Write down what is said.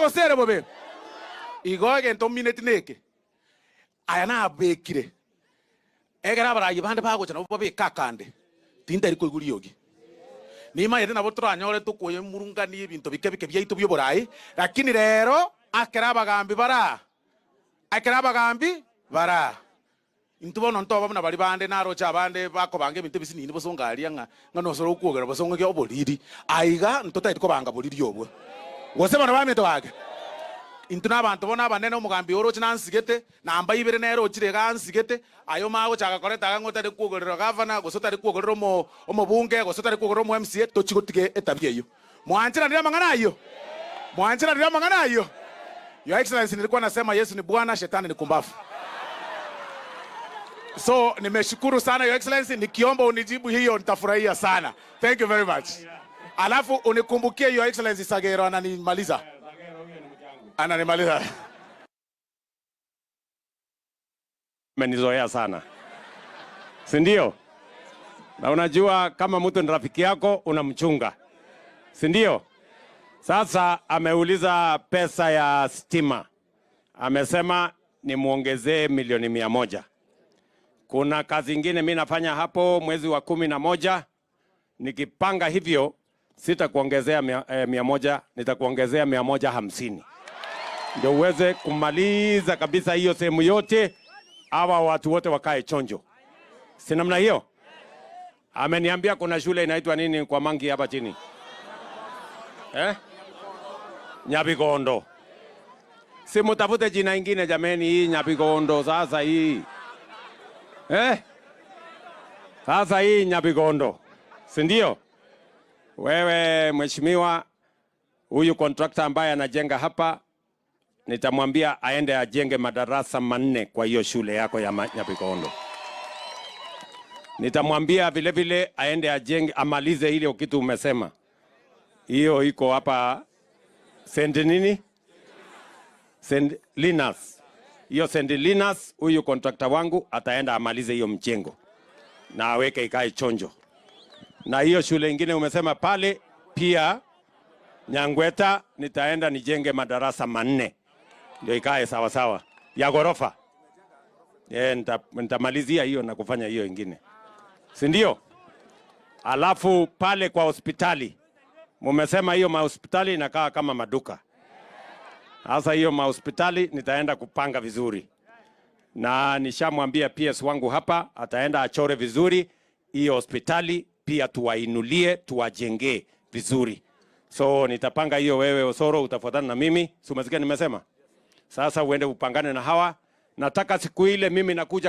gosere bobe igoge nto minute neke aya na bekire egera barayi bande bagocha no bobe kakande tindari ko iguriogi nima yete nabo turanyore tukuye murungani ibintu bike byaitu byoborayi lakini rero akera bagambi bara intubono ntoba buna bali bande narocha abande bakobanga ibintu bisinini bosongaria ngano soro kuogera bosonga kyo bolidi aiga ntota itiko banga bolidi obwo gosema na bamito wage intuna abantu bona banene umugambi orochi nansigete namba ibere nero ochire gansigete ayo mago chaka koreta ngota de kuogera governor gosota de kuogera omobunge gosota de kuogera mo MCA tochigotige etabieyo mwanchira ndio mangana ayo Your Excellency, nilikuwa nasema Yesu ni Bwana, shetani ni kumbafu. So nimeshukuru sana Your Excellency, nikiomba unijibu hiyo nitafurahia sana. Thank you very much. Alafu unikumbukie Your Excellency Sagero ananimaliza. Menizoea sana. Si ndio? Na unajua kama mtu ni rafiki yako unamchunga. Si ndio? Sasa ameuliza pesa ya stima. Amesema nimuongezee milioni 100. Kuna kazi ingine mimi nafanya hapo mwezi wa 11. Nikipanga hivyo sitakuongezea 100, nitakuongezea 150. Ndio uweze kumaliza kabisa hiyo sehemu yote, hawa watu wote wakae chonjo. Si namna hiyo? Ameniambia kuna shule inaitwa nini kwa Mangi hapa chini? Nyabigondo. Si mutafute jina ingine jameni, hii Nyabigondo sasa hii. Sasa hii Nyabigondo. Si ndio? Wewe mheshimiwa, huyu contractor ambaye anajenga hapa nitamwambia aende ajenge madarasa 4 kwa hiyo shule yako ya Nyabigondo. Nitamwambia vile vile aende ajenge amalize ile kitu umesema. Hiyo iko hapa St. nini? St. Linus. Hiyo St. Linus, huyu contractor wangu ataenda amalize hiyo mjengo na aweke ikae chonjo. Na hiyo shule ingine umesema pale pia Nyangweta nitaenda nijenge madarasa 4 ndio ikae sawa sawa ya gorofa. Nitamalizia hiyo na kufanya hiyo ingine. Si ndio? Alafu pale kwa hospitali mumesema hiyo mahospitali inakaa kama maduka. Sasa hiyo mahospitali nitaenda kupanga vizuri. Na nishamwambia PS wangu hapa ataenda achore vizuri hiyo hospitali, pia tuwainulie, tuwajengee vizuri. So nitapanga hiyo, wewe Osoro utafuatana na mimi. Si umesikia nimesema? Sasa uende upangane na hawa. Nataka siku ile mimi nakuja